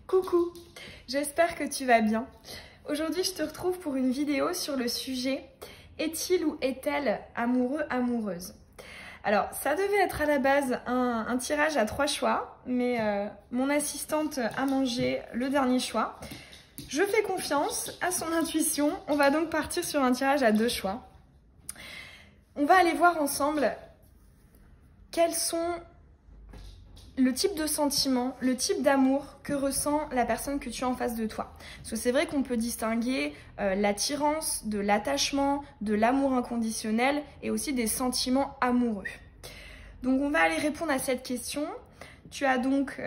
Coucou, j'espère que tu vas bien. Aujourd'hui, je te retrouve pour une vidéo sur le sujet « Est-il ou est-elle amoureux, amoureuse ?» Alors, ça devait être à la base un tirage à 3 choix, mais mon assistante a mangé le dernier choix. Je fais confiance à son intuition, on va donc partir sur un tirage à 2 choix. On va aller voir ensemble quels sont le type de sentiment, le type d'amour que ressent la personne que tu as en face de toi. Parce que c'est vrai qu'on peut distinguer l'attirance, de l'attachement, de l'amour inconditionnel et aussi des sentiments amoureux. Donc on va aller répondre à cette question. Tu as donc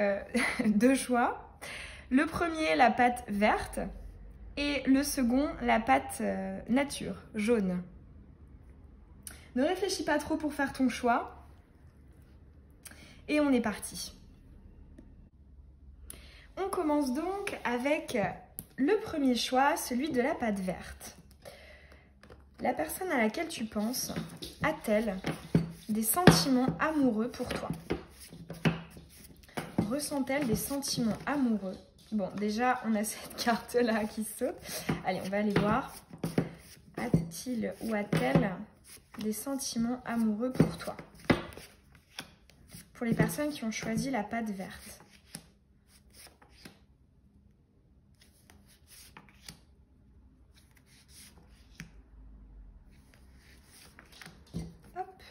2 choix. Le premier, la pâte verte, et le second, la pâte nature, jaune. Ne réfléchis pas trop pour faire ton choix. Et on est parti. On commence donc avec le premier choix, celui de la pâte verte. La personne à laquelle tu penses a-t-elle des sentiments amoureux pour toi? Ressent-elle des sentiments amoureux? Bon, déjà, on a cette carte-là qui saute. Allez, on va aller voir. A-t-il ou a-t-elle des sentiments amoureux pour toi? Pour les personnes qui ont choisi la pâte verte. Hop.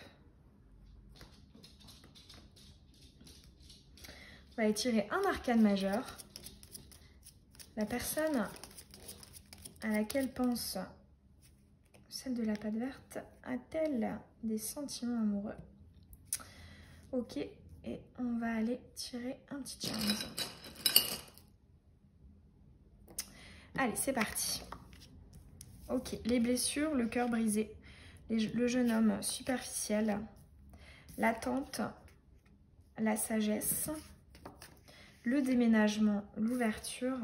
On va étirer un arcane majeur. La personne à laquelle pense celle de la pâte verte a-t-elle des sentiments amoureux? Ok, et on va aller tirer un petit charme. Allez, c'est parti. Ok, les blessures, le cœur brisé, le jeune homme superficiel, l'attente, la sagesse, le déménagement, l'ouverture,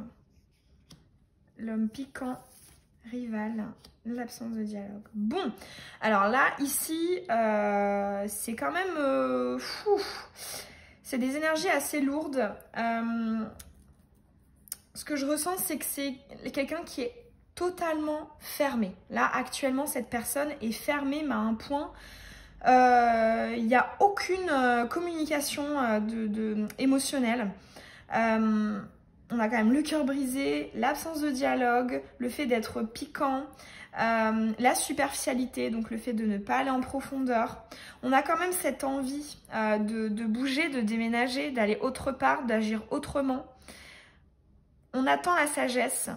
l'homme piquant, rival, l'absence de dialogue. Bon, alors là, ici, c'est quand même... c'est des énergies assez lourdes. Ce que je ressens, c'est que c'est quelqu'un qui est totalement fermé. Là, actuellement, cette personne est fermée, mais à un point... Il n'y a aucune communication émotionnelle. On a quand même le cœur brisé, l'absence de dialogue, le fait d'être piquant, la superficialité, donc le fait de ne pas aller en profondeur. On a quand même cette envie de bouger, de déménager, d'aller autre part, d'agir autrement. On attend la sagesse.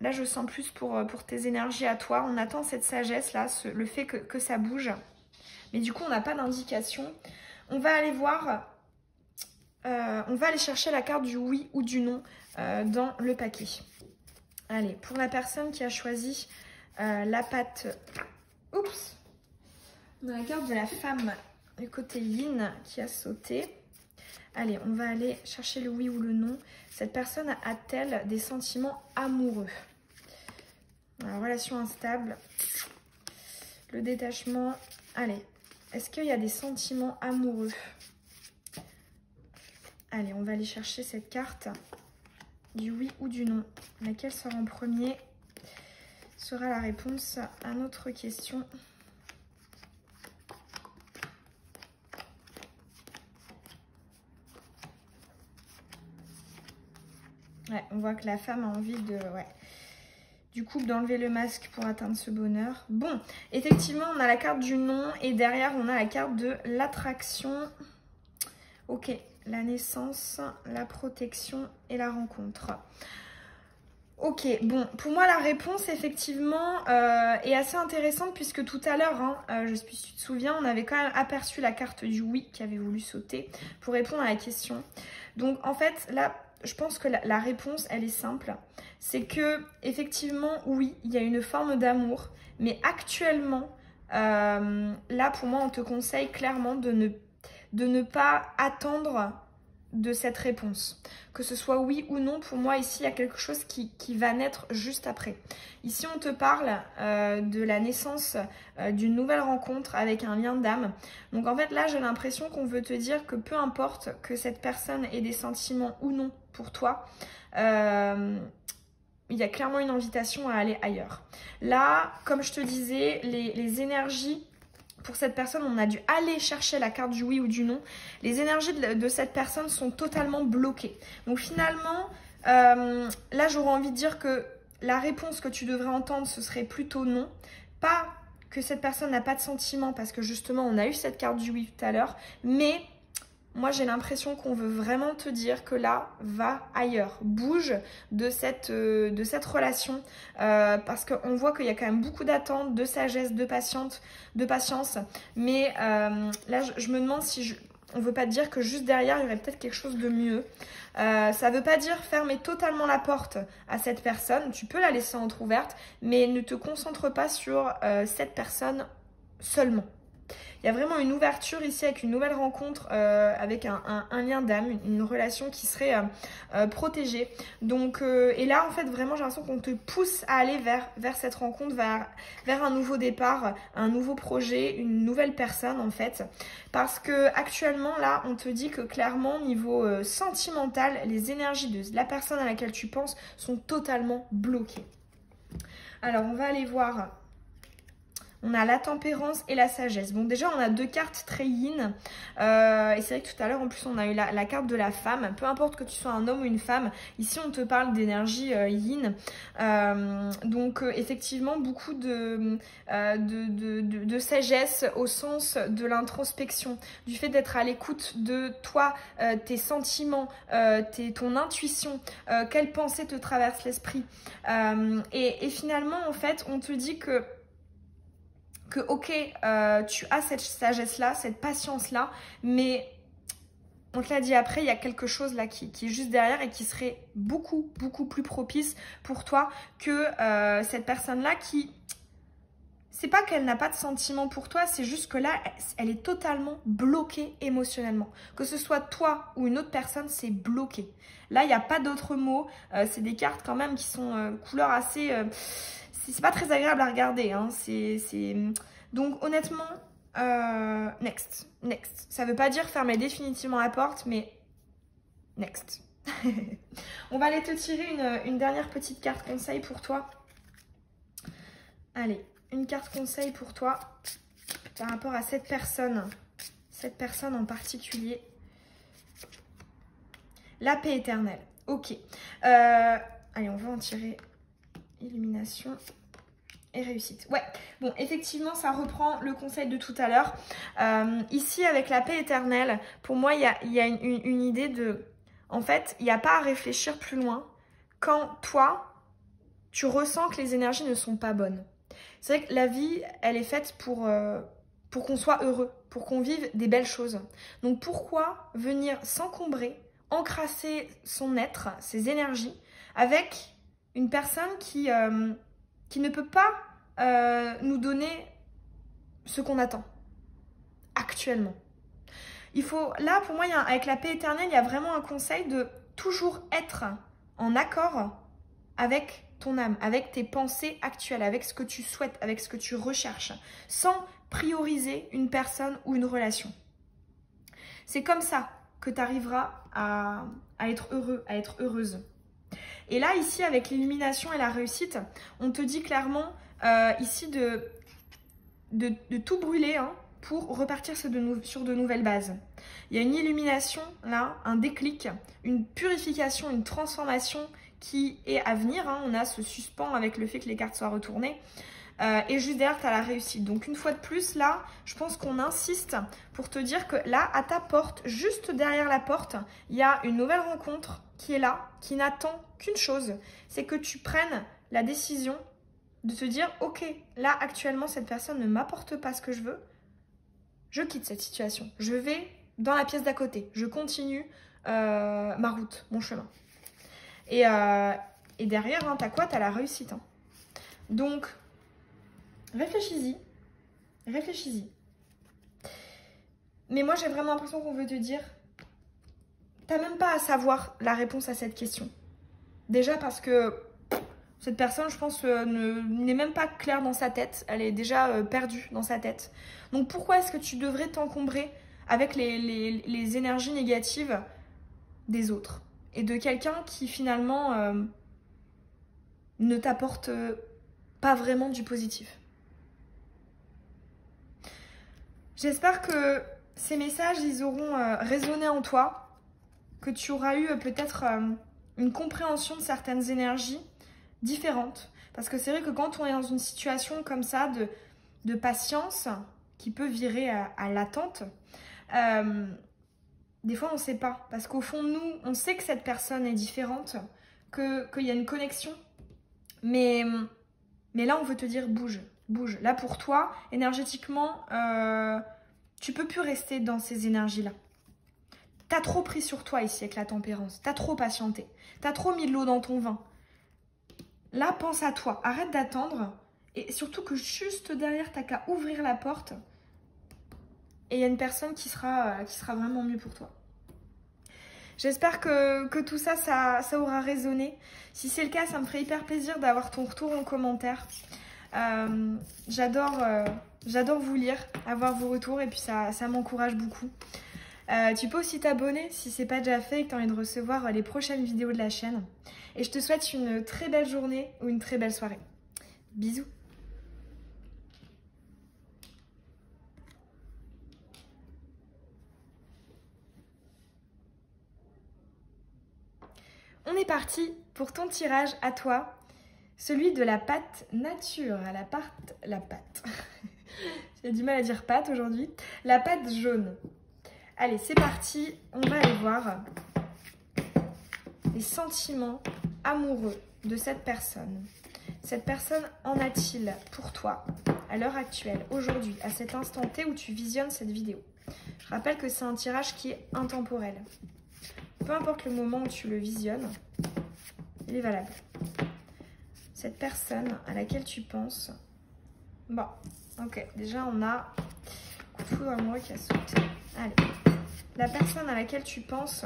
Là, je sens plus pour tes énergies à toi. On attend cette sagesse-là, le fait que ça bouge. Mais du coup, on n'a pas d'indication. On va aller voir, on va aller chercher la carte du oui ou du non dans le paquet. Allez, pour la personne qui a choisi la pâte... Oups! On a la carte de la femme du côté yin qui a sauté. Allez, on va aller chercher le oui ou le non. Cette personne a-t-elle des sentiments amoureux? Alors, relation instable. Le détachement. Allez. Est-ce qu'il y a des sentiments amoureux? Allez, on va aller chercher cette carte du oui ou du non. Laquelle sera en premier? Sera la réponse à notre question. Ouais, on voit que la femme a envie de... Ouais. Du coup, d'enlever le masque pour atteindre ce bonheur. Bon, effectivement, on a la carte du non et derrière, on a la carte de l'attraction. Ok, la naissance, la protection et la rencontre. Ok, bon, pour moi, la réponse, effectivement, est assez intéressante puisque tout à l'heure, je sais plus si tu te souviens, on avait quand même aperçu la carte du oui qui avait voulu sauter pour répondre à la question. Donc, en fait, là... Je pense que la réponse, elle est simple. C'est que, effectivement, oui, il y a une forme d'amour. Mais actuellement, là, pour moi, on te conseille clairement de ne pas attendre de cette réponse. Que ce soit oui ou non, pour moi, ici, il y a quelque chose qui va naître juste après. Ici, on te parle de la naissance d'une nouvelle rencontre avec un lien d'âme. Donc, en fait, là, j'ai l'impression qu'on veut te dire que peu importe que cette personne ait des sentiments ou non pour toi, il y a clairement une invitation à aller ailleurs. Là, comme je te disais, les énergies... Pour cette personne, on a dû aller chercher la carte du oui ou du non. Les énergies de cette personne sont totalement bloquées. Donc finalement, là j'aurais envie de dire que la réponse que tu devrais entendre, ce serait plutôt non. Pas que cette personne n'a pas de sentiment, parce que justement, on a eu cette carte du oui tout à l'heure. Mais moi, j'ai l'impression qu'on veut vraiment te dire que là, va ailleurs. Bouge de cette relation. Parce qu'on voit qu'il y a quand même beaucoup d'attentes, de sagesse, de patience. Mais là, je me demande si... on ne veut pas te dire que juste derrière, il y aurait peut-être quelque chose de mieux. Ça ne veut pas dire fermer totalement la porte à cette personne. Tu peux la laisser entrouverte, mais ne te concentre pas sur cette personne seulement. Il y a vraiment une ouverture ici avec une nouvelle rencontre, avec un lien d'âme, une relation qui serait protégée. Donc, et là, en fait, vraiment, j'ai l'impression qu'on te pousse à aller vers cette rencontre, vers un nouveau départ, un nouveau projet, une nouvelle personne, en fait. Parce que actuellement, là, on te dit que clairement, niveau sentimental, les énergies de la personne à laquelle tu penses sont totalement bloquées. Alors, on va aller voir... On a la tempérance et la sagesse. Bon, déjà, on a deux cartes très yin. Et c'est vrai que tout à l'heure, en plus, on a eu la carte de la femme. Peu importe que tu sois un homme ou une femme, ici, on te parle d'énergie yin. Donc, effectivement, beaucoup de sagesse au sens de l'introspection. Du fait d'être à l'écoute de toi, tes sentiments, ton intuition, quelles pensées te traversent l'esprit. Et finalement, en fait, on te dit que ok, tu as cette sagesse-là, cette patience-là, mais on te l'a dit après, il y a quelque chose là qui est juste derrière et qui serait beaucoup, beaucoup plus propice pour toi que cette personne-là qui... C'est pas qu'elle n'a pas de sentiment pour toi, c'est juste que là, elle est totalement bloquée émotionnellement. Que ce soit toi ou une autre personne, c'est bloqué. Là, il n'y a pas d'autres mots. C'est des cartes quand même qui sont couleurs assez... c'est pas très agréable à regarder. Hein. Donc honnêtement, next. Ça veut pas dire fermer définitivement la porte, mais next. On va aller te tirer une dernière petite carte conseil pour toi. Allez, une carte conseil pour toi par rapport à cette personne en particulier. La paix éternelle. Ok. Allez, on va en tirer illumination et réussite. Ouais, bon, effectivement, ça reprend le conseil de tout à l'heure. Ici, avec la paix éternelle, pour moi, il y a une idée de... En fait, il n'y a pas à réfléchir plus loin quand toi, tu ressens que les énergies ne sont pas bonnes. C'est vrai que la vie, elle est faite pour qu'on soit heureux, pour qu'on vive des belles choses. Donc pourquoi venir s'encombrer, encrasser son être, ses énergies, avec une personne qui ne peut pas nous donner ce qu'on attend actuellement. Il faut, là pour moi, avec la paix éternelle, il y a vraiment un conseil de toujours être en accord avec ton âme, avec tes pensées actuelles, avec ce que tu souhaites, avec ce que tu recherches, sans prioriser une personne ou une relation. C'est comme ça que tu arriveras à être heureux, à être heureuse. Et là, ici, avec l'illumination et la réussite, on te dit clairement ici de tout brûler hein, pour repartir sur de nouvelles bases. Il y a une illumination, là, un déclic, une purification, une transformation qui est à venir. Hein. On a ce suspens avec le fait que les cartes soient retournées. Et juste derrière, tu as la réussite. Donc, une fois de plus, là, je pense qu'on insiste pour te dire que là, à ta porte, juste derrière la porte, il y a une nouvelle rencontre qui est là, qui n'attend qu'une chose. C'est que tu prennes la décision de te dire, ok, là, actuellement, cette personne ne m'apporte pas ce que je veux. Je quitte cette situation. Je vais dans la pièce d'à côté. Je continue ma route, mon chemin. Et derrière, hein, t'as quoi? T'as la réussite. Hein. Donc, réfléchis-y. Mais moi, j'ai vraiment l'impression qu'on veut te dire t'as même pas à savoir la réponse à cette question. Déjà parce que cette personne, je pense, n'est même pas claire dans sa tête. Elle est déjà perdue dans sa tête. Donc pourquoi est-ce que tu devrais t'encombrer avec les énergies négatives des autres et de quelqu'un qui finalement ne t'apporte pas vraiment du positif? J'espère que ces messages, ils auront résonné en toi, que tu auras eu peut-être une compréhension de certaines énergies différentes. Parce que c'est vrai que quand on est dans une situation comme ça de patience, qui peut virer à l'attente, des fois on ne sait pas. Parce qu'au fond de nous, on sait que cette personne est différente, qu'il y a une connexion. Mais là, on veut te dire bouge, bouge. Là, pour toi, énergétiquement, tu peux plus rester dans ces énergies-là. T'as trop pris sur toi ici avec la tempérance. T'as trop patienté. T'as trop mis de l'eau dans ton vin. Là, pense à toi. Arrête d'attendre. Et surtout que juste derrière, t'as qu'à ouvrir la porte. Et il y a une personne qui sera vraiment mieux pour toi. J'espère que tout ça, ça aura résonné. Si c'est le cas, ça me ferait hyper plaisir d'avoir ton retour en commentaire. J'adore vous lire, avoir vos retours et puis ça m'encourage beaucoup. Tu peux aussi t'abonner si ce n'est pas déjà fait et que tu as envie de recevoir les prochaines vidéos de la chaîne. Et je te souhaite une très belle journée ou une très belle soirée. Bisous. On est parti pour ton tirage à toi, celui de la pâte nature, la pâte. J'ai du mal à dire pâte aujourd'hui. La pâte jaune. Allez, c'est parti, on va aller voir les sentiments amoureux de cette personne. Cette personne en a-t-il pour toi à l'heure actuelle, aujourd'hui, à cet instant T où tu visionnes cette vidéo? Je rappelle que c'est un tirage qui est intemporel. Peu importe le moment où tu le visionnes, il est valable. Cette personne à laquelle tu penses... Bon, ok, déjà on a coup de foudre amoureux qui a sauté. Allez, la personne à laquelle tu penses...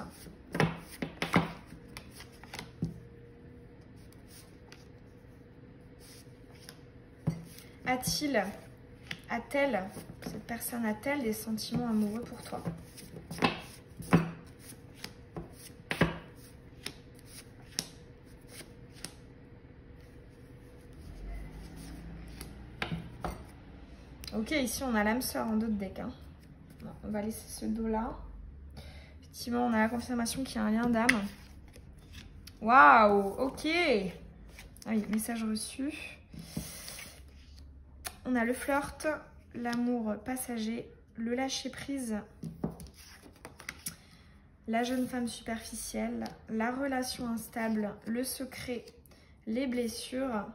cette personne a-t-elle des sentiments amoureux pour toi? Ok, ici on a l'âme sœur en dos de deck. Hein. Bon, on va laisser ce dos-là. Effectivement, on a la confirmation qu'il y a un lien d'âme. Waouh, ok. Ah oui, message reçu. On a le flirt, l'amour passager, le lâcher-prise, la jeune femme superficielle, la relation instable, le secret, les blessures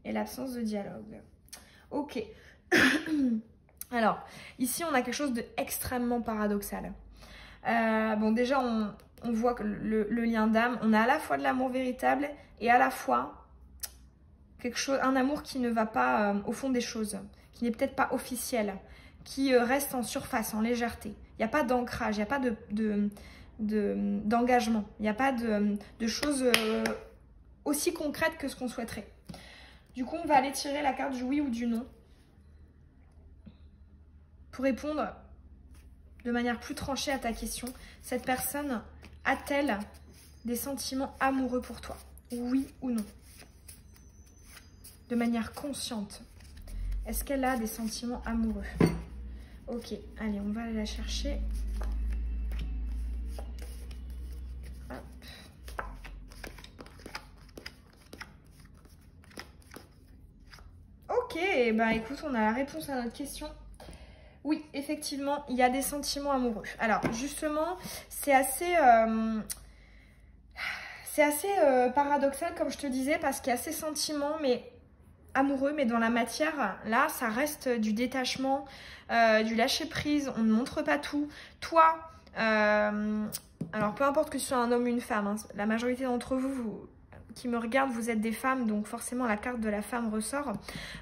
et l'absence de dialogue. Ok. Alors, ici, on a quelque chose d'extrêmement paradoxal. Bon, déjà, on voit que le lien d'âme, on a à la fois de l'amour véritable et à la fois un amour qui ne va pas au fond des choses, qui n'est peut-être pas officiel, qui reste en surface, en légèreté. Il n'y a pas d'ancrage, il n'y a pas d'engagement, il n'y a pas de choses aussi concrètes que ce qu'on souhaiterait. Du coup, on va aller tirer la carte du oui ou du non pour répondre de manière plus tranchée à ta question. Cette personne a-t-elle des sentiments amoureux pour toi? Oui ou non? De manière consciente. Est-ce qu'elle a des sentiments amoureux? Ok, allez, on va aller la chercher. Hop. Ok, ben écoute, on a la réponse à notre question. Oui, effectivement, il y a des sentiments amoureux. Alors, justement, c'est assez paradoxal, comme je te disais, parce qu'il y a ces sentiments, mais amoureux, mais dans la matière, là, ça reste du détachement, du lâcher-prise, on ne montre pas tout. Toi, alors peu importe que ce soit un homme ou une femme, hein, la majorité d'entre vous, qui me regardent, vous êtes des femmes, donc forcément la carte de la femme ressort.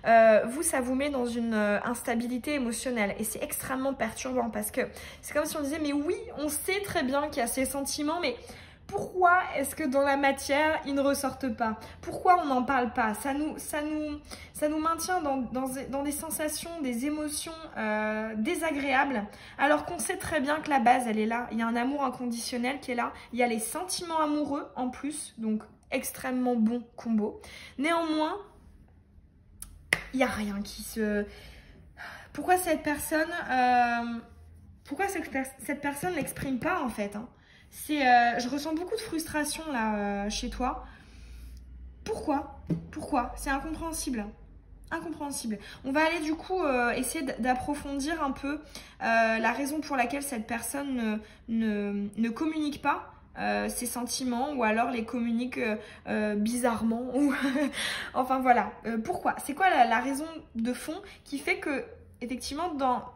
Vous, ça vous met dans une instabilité émotionnelle et c'est extrêmement perturbant parce que c'est comme si on disait mais oui, on sait très bien qu'il y a ces sentiments, mais pourquoi est-ce que dans la matière, ils ne ressortent pas? Pourquoi on n'en parle pas? Ça nous maintient dans des sensations, des émotions désagréables, alors qu'on sait très bien que la base, elle est là. Il y a un amour inconditionnel qui est là. Il y a les sentiments amoureux en plus, donc extrêmement bon combo. Néanmoins, il n'y a rien qui se... Pourquoi cette personne n'exprime pas en fait, hein? Je ressens beaucoup de frustration là chez toi. Pourquoi? C'est incompréhensible. Incompréhensible. On va aller du coup essayer d'approfondir un peu la raison pour laquelle cette personne ne communique pas ses sentiments ou alors les communique bizarrement. Ou enfin voilà. Pourquoi? C'est quoi la raison de fond qui fait que effectivement dans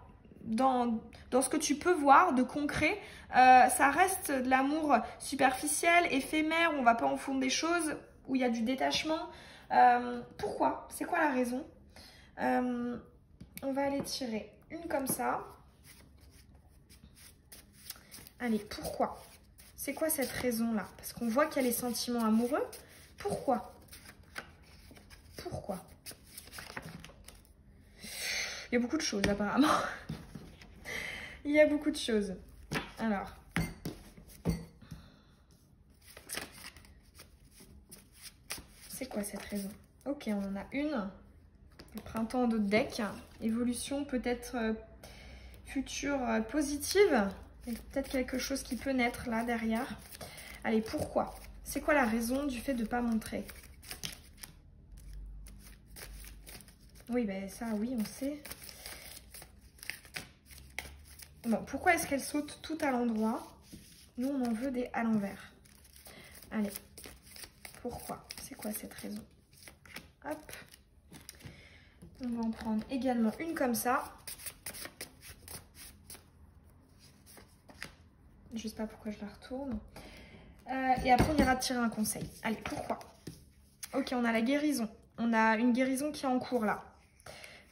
ce que tu peux voir de concret, ça reste de l'amour superficiel, éphémère, on va pas en fond des choses, où il y a du détachement. Pourquoi? C'est quoi la raison? On va aller tirer une comme ça. Allez, pourquoi? C'est quoi cette raison-là? Parce qu'on voit qu'il y a les sentiments amoureux. Pourquoi? Il y a beaucoup de choses apparemment. Il y a beaucoup de choses. Alors. C'est quoi cette raison? Ok, on en a une. Le printemps de deck. Évolution peut-être future positive. Il y a peut-être quelque chose qui peut naître là derrière. Allez, pourquoi? C'est quoi la raison du fait de ne pas montrer? Oui, ben ça, oui, on sait. Bon, pourquoi est-ce qu'elle saute tout à l'endroit? Nous, on en veut des à l'envers. Allez, pourquoi? C'est quoi cette raison? Hop. On va en prendre également une comme ça. Je sais pas pourquoi je la retourne. Et après, on ira tirer un conseil. Allez, pourquoi? Ok, on a la guérison. On a une guérison qui est en cours là.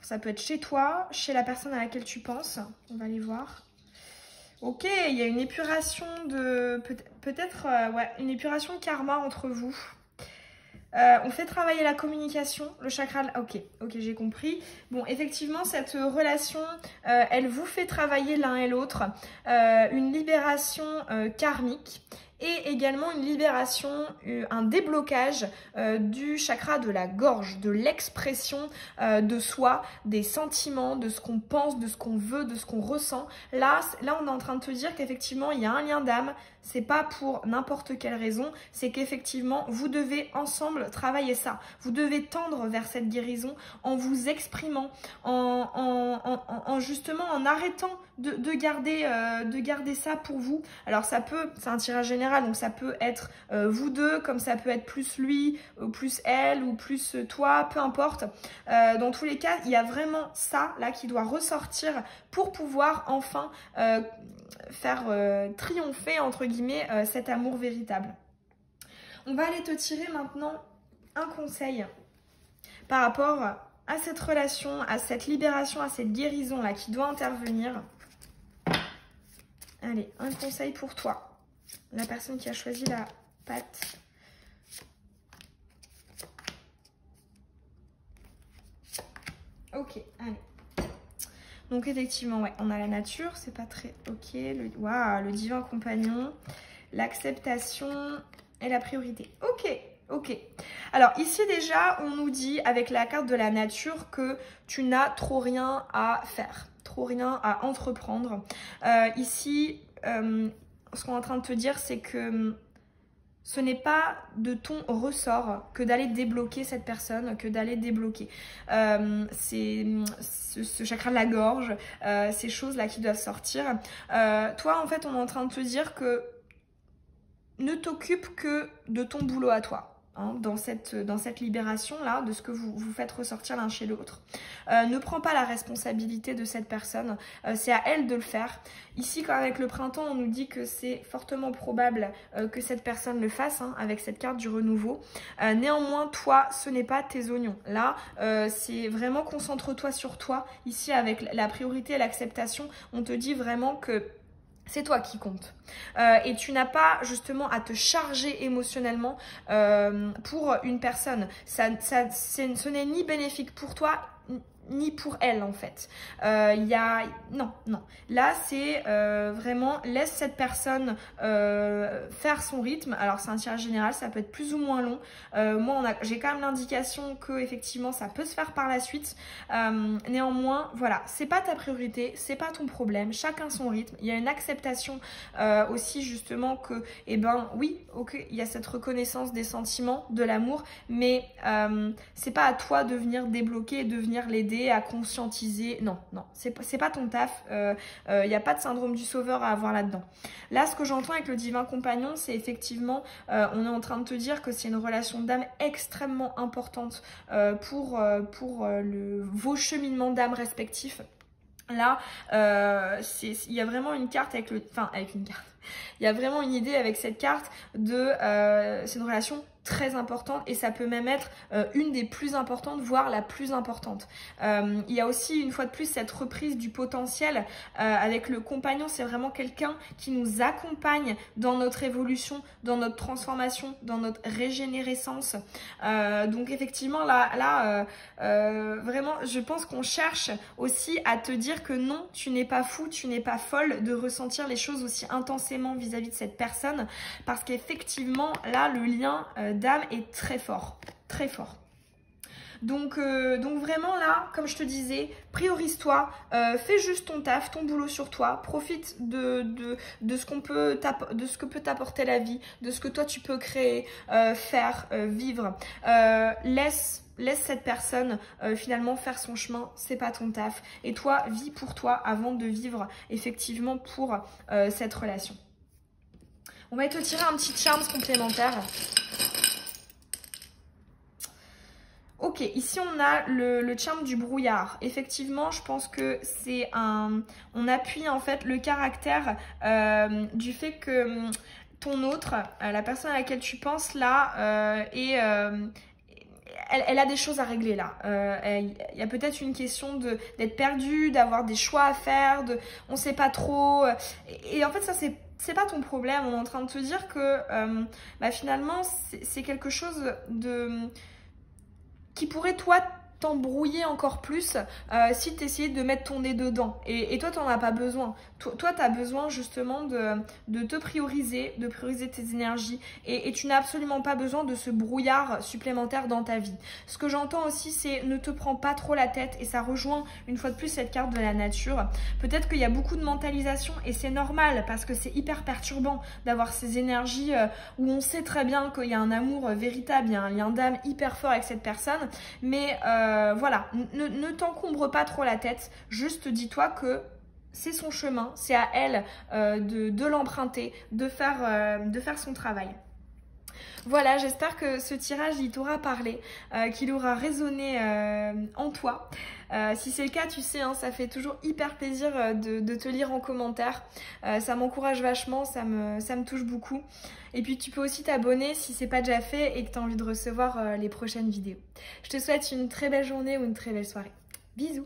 Ça peut être chez toi, chez la personne à laquelle tu penses. On va aller voir. Ok, il y a une épuration de... Peut-être ouais, une épuration de karma entre vous. On fait travailler la communication, le chakra... Ok, j'ai compris. Bon, effectivement, cette relation, elle vous fait travailler l'un et l'autre. Une libération karmique. Et également une libération, un déblocage du chakra de la gorge, de l'expression de soi, des sentiments, de ce qu'on pense, de ce qu'on veut, de ce qu'on ressent. Là, on est en train de te dire qu'effectivement, il y a un lien d'âme. C'est pas pour n'importe quelle raison, c'est qu'effectivement, vous devez ensemble travailler ça. Vous devez tendre vers cette guérison en vous exprimant, en justement en arrêtant de garder ça pour vous. Alors ça peut, c'est un tirage général, donc ça peut être vous deux, comme ça peut être plus lui, ou plus elle, ou plus toi, peu importe. Dans tous les cas, il y a vraiment ça là qui doit ressortir pour pouvoir enfin faire triompher entre guillemets cet amour véritable. On va aller te tirer maintenant un conseil par rapport à cette relation, à cette libération, à cette guérison là qui doit intervenir. Allez, un conseil pour toi, la personne qui a choisi la patte. Ok, allez. Donc effectivement, ouais, on a la nature, c'est pas très ok. Le divin compagnon, l'acceptation et la priorité. Ok. Alors ici déjà, on nous dit avec la carte de la nature que tu n'as trop rien à faire, trop rien à entreprendre. Ici, ce qu'on est en train de te dire, c'est que ce n'est pas de ton ressort que d'aller débloquer cette personne, que d'aller débloquer ce chakra de la gorge, ces choses-là qui doivent sortir. Toi, en fait, on est en train de te dire que ne t'occupe que de ton boulot à toi. hein, dans cette libération-là, de ce que vous faites ressortir l'un chez l'autre. Ne prends pas la responsabilité de cette personne, c'est à elle de le faire. Ici, quand avec le printemps, on nous dit que c'est fortement probable que cette personne le fasse, hein, avec cette carte du renouveau. Néanmoins, toi, ce n'est pas tes oignons. Là, c'est vraiment concentre-toi sur toi. Ici, avec la priorité et l'acceptation, on te dit vraiment que c'est toi qui compte. Et tu n'as pas justement à te charger émotionnellement pour une personne. Ce n'est ni bénéfique pour toi, ni pour elle en fait. Non. Là, c'est vraiment laisse cette personne faire son rythme. Alors, c'est un tirage général, ça peut être plus ou moins long. Moi, j'ai quand même l'indication que effectivement, ça peut se faire par la suite. Néanmoins, voilà, c'est pas ta priorité, c'est pas ton problème. Chacun son rythme. Il y a une acceptation aussi justement que, eh ben, oui, ok, il y a cette reconnaissance des sentiments, de l'amour, mais c'est pas à toi de venir débloquer, de venir l'aider à conscientiser. Non, c'est pas ton taf. Il n'y a pas de syndrome du sauveur à avoir là-dedans. Là, ce que j'entends avec le divin compagnon, c'est effectivement, on est en train de te dire que c'est une relation d'âme extrêmement importante pour vos cheminements d'âme respectifs. Là, il y a vraiment une carte avec une carte. Il y a vraiment une idée avec cette carte de c'est une relation très importante et ça peut même être une des plus importantes, voire la plus importante. Il y a aussi une fois de plus cette reprise du potentiel avec le compagnon. C'est vraiment quelqu'un qui nous accompagne dans notre évolution, dans notre transformation, dans notre régénérescence. Donc effectivement là vraiment je pense qu'on cherche aussi à te dire que non, tu n'es pas fou, tu n'es pas folle de ressentir les choses aussi intensément vis-à-vis de cette personne, parce qu'effectivement là le lien d'âme est très fort, très fort. Donc vraiment là, comme je te disais, priorise-toi, fais juste ton taf, ton boulot sur toi, profite de ce que peut t'apporter la vie, de ce que toi tu peux créer, faire, vivre. Laisse cette personne finalement faire son chemin, c'est pas ton taf. Et toi, vis pour toi avant de vivre effectivement pour cette relation. On va te tirer un petit charme complémentaire. Ok, ici on a le charme du brouillard. Effectivement, je pense que c'est on appuie en fait le caractère du fait que ton autre, la personne à laquelle tu penses là, elle a des choses à régler là. Il y a peut-être une question d'être perdue, d'avoir des choix à faire, on sait pas trop. Et en fait, ça c'est pas ton problème. On est en train de te dire que finalement c'est quelque chose qui pourrait toi t'embrouiller encore plus si tu essayais de mettre ton nez dedans. Et toi, tu n'en as pas besoin. Toi, tu as besoin justement de te prioriser, de prioriser tes énergies. Et tu n'as absolument pas besoin de ce brouillard supplémentaire dans ta vie. Ce que j'entends aussi, c'est ne te prends pas trop la tête. Et ça rejoint une fois de plus cette carte de la nature. Peut-être qu'il y a beaucoup de mentalisation et c'est normal parce que c'est hyper perturbant d'avoir ces énergies où on sait très bien qu'il y a un amour véritable, il y a un lien d'âme hyper fort avec cette personne. Mais voilà, ne t'encombre pas trop la tête, juste dis-toi que c'est son chemin, c'est à elle de l'emprunter, de faire son travail. Voilà, j'espère que ce tirage il t'aura parlé, qu'il aura résonné en toi. Si c'est le cas, tu sais, hein, ça fait toujours hyper plaisir de te lire en commentaire. Ça m'encourage vachement, ça me touche beaucoup. Et puis tu peux aussi t'abonner si c'est pas déjà fait et que tu as envie de recevoir les prochaines vidéos. Je te souhaite une très belle journée ou une très belle soirée. Bisous!